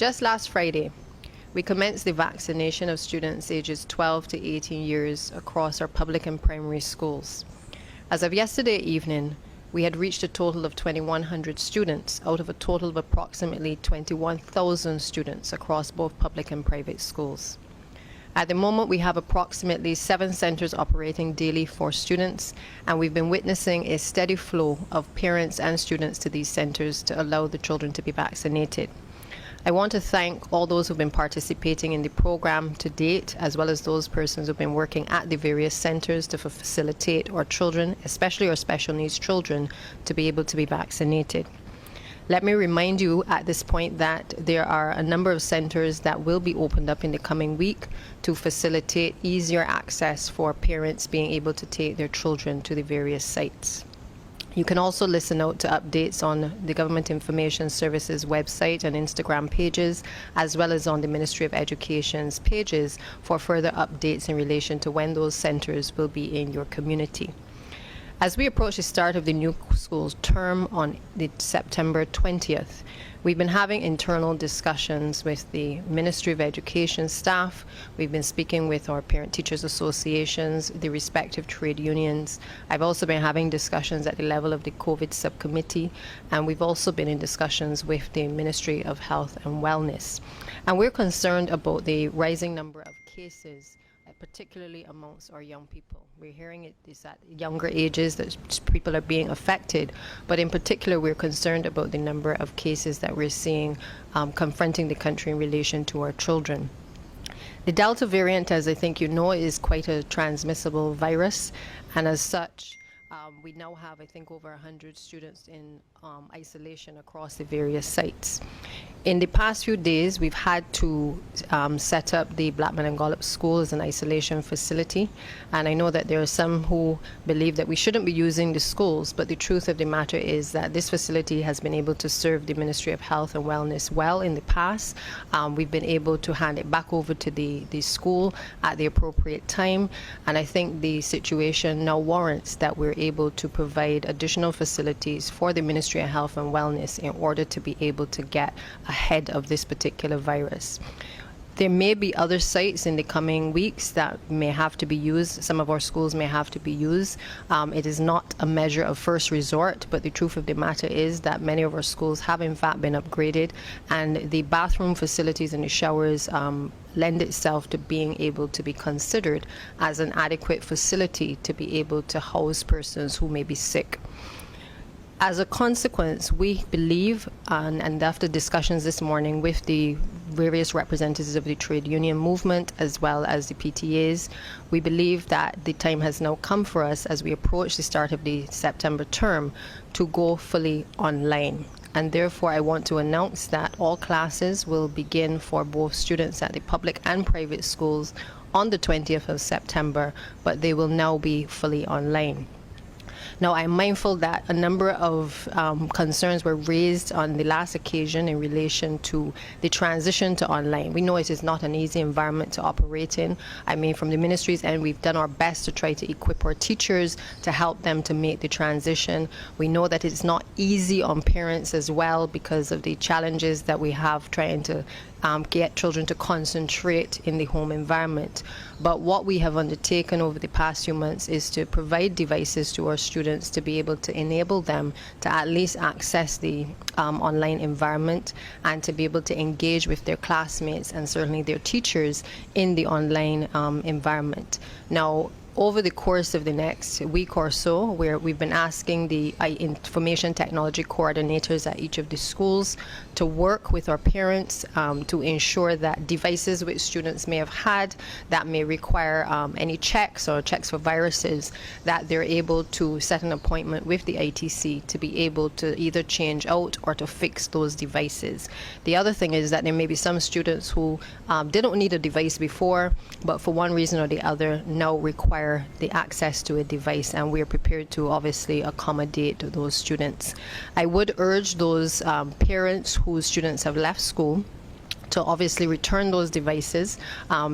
Just last Friday, we commenced the vaccination of students ages 12 to 18 years across our public and primary schools. As of yesterday evening, we had reached a total of 2,100 students out of a total of approximately 21,000 students across both public and private schools. At the moment, we have approximately 7 centers operating daily for students, and we've been witnessing a steady flow of parents and students to these centers to allow the children to be vaccinated. I want to thank all those who've been participating in the program to date, as well as those persons who've been working at the various centers to facilitate our children, especially our special needs children, to be able to be vaccinated. Let me remind you at this point that there are a number of centers that will be opened up in the coming week to facilitate easier access for parents being able to take their children to the various sites. You can also listen out to updates on the Government Information Services website and Instagram pages, as well as on the Ministry of Education's pages for further updates in relation to when those centers will be in your community. As we approach the start of the new school term on the September 20th, we've been having internal discussions with the Ministry of Education staff. We've been speaking with our parent teachers associations, the respective trade unions. I've also been having discussions at the level of the COVID subcommittee, and we've also been in discussions with the Ministry of Health and Wellness. And we're concerned about the rising number of cases, particularly amongst our young people. We're hearing it is at younger ages that people are being affected, but in particular we're concerned about the number of cases that we're seeing confronting the country in relation to our children. The Delta variant, as I think you know, is quite a transmissible virus, and as such we now have, I think, over 100 students in isolation across the various sites. In the past few days, we've had to set up the Blackman and Gollop School as an isolation facility, and I know that there are some who believe that we shouldn't be using the schools, but the truth of the matter is that this facility has been able to serve the Ministry of Health and Wellness well in the past. We've been able to hand it back over to the school at the appropriate time, and I think the situation now warrants that we're able to provide additional facilities for the Ministry of Health and Wellness in order to be able to get ahead of this particular virus. There may be other sites in the coming weeks that may have to be used. Some of our schools may have to be used. It is not a measure of first resort, but the truth of the matter is that many of our schools have in fact been upgraded, and the bathroom facilities and the showers lend itself to being able to be considered as an adequate facility to be able to house persons who may be sick. As a consequence, we believe, and after discussions this morning with the various representatives of the trade union movement as well as the PTAs, we believe that the time has now come for us as we approach the start of the September term to go fully online. And therefore, I want to announce that all classes will begin for both students at the public and private schools on the 20th of September, but they will now be fully online. Now, I'm mindful that a number of concerns were raised on the last occasion in relation to the transition to online. We know it is not an easy environment to operate in. I mean, from the ministry's end, we've done our best to try to equip our teachers to help them to make the transition. We know that it's not easy on parents as well because of the challenges that we have trying to get children to concentrate in the home environment. But what we have undertaken over the past few months is to provide devices to our students to be able to enable them to at least access the online environment and to be able to engage with their classmates and certainly their teachers in the online environment. Now, over the course of the next week or so, where we've been asking the information technology coordinators at each of the schools to work with our parents to ensure that devices which students may have had that may require any checks or checks for viruses, that they're able to set an appointment with the ITC to be able to either change out or to fix those devices. The other thing is that there may be some students who didn't need a device before, but for one reason or the other now require the access to a device, and we are prepared to obviously accommodate those students. I would urge those parents whose students have left school to obviously return those devices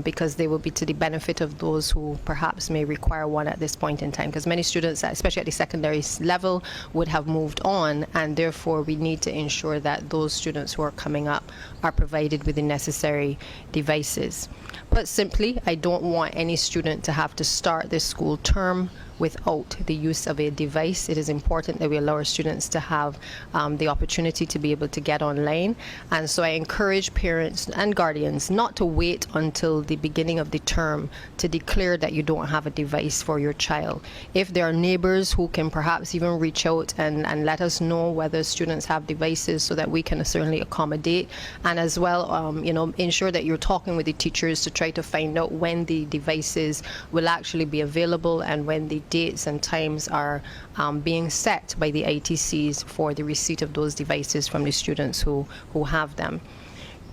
because they will be to the benefit of those who perhaps may require one at this point in time, because many students, especially at the secondary level, would have moved on, and therefore we need to ensure that those students who are coming up are provided with the necessary devices. Put simply, I don't want any student to have to start this school term without the use of a device. It is important that we allow our students to have the opportunity to be able to get online. And so I encourage parents and guardians not to wait until the beginning of the term to declare that you don't have a device for your child. If there are neighbors who can perhaps even reach out and let us know whether students have devices so that we can certainly accommodate, and as well ensure that you're talking with the teachers to try to find out when the devices will actually be available and when the dates and times are being set by the ITCs for the receipt of those devices from the students who have them.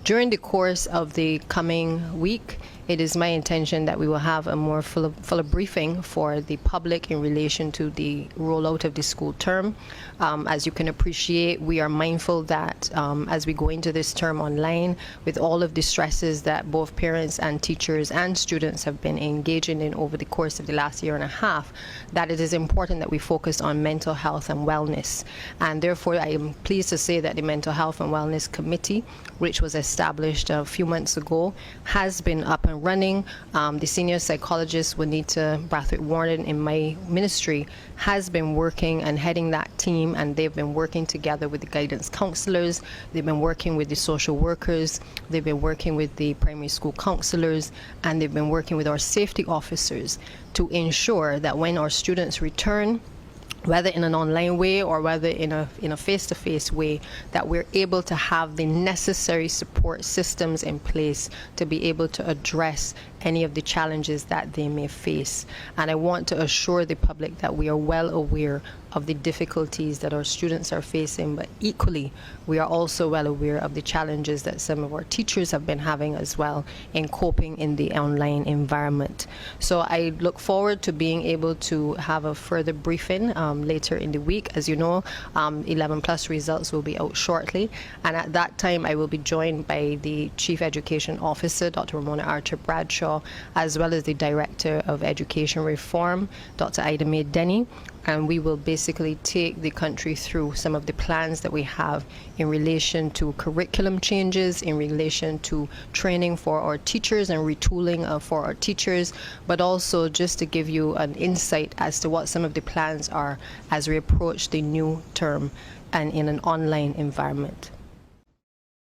During the course of the coming week, it is my intention that we will have a more fuller briefing for the public in relation to the rollout of the school term. As you can appreciate, we are mindful that as we go into this term online, with all of the stresses that both parents and teachers and students have been engaging in over the course of the last year and a half, that it is important that we focus on mental health and wellness. And therefore, I am pleased to say that the Mental Health and Wellness Committee, which was established a few months ago, has been up and running. The senior psychologist, Juanita Brathwaite-Warren, in my ministry, has been working and heading that team, and they've been working together with the guidance counselors, they've been working with the social workers, they've been working with the primary school counselors, and they've been working with our safety officers to ensure that when our students return, whether in an online way or whether in a face-to-face way, that we're able to have the necessary support systems in place to be able to address any of the challenges that they may face. And I want to assure the public that we are well aware of the difficulties that our students are facing, but equally, we are also well aware of the challenges that some of our teachers have been having as well in coping in the online environment. So I look forward to being able to have a further briefing later in the week. As you know, 11 plus results will be out shortly, and at that time I will be joined by the Chief Education Officer, Dr. Ramona Archer-Bradshaw, as well as the Director of Education Reform, Dr. Idamay Denny, and we will basically take the country through some of the plans that we have in relation to curriculum changes, in relation to training for our teachers and retooling for our teachers, but also just to give you an insight as to what some of the plans are as we approach the new term and in an online environment.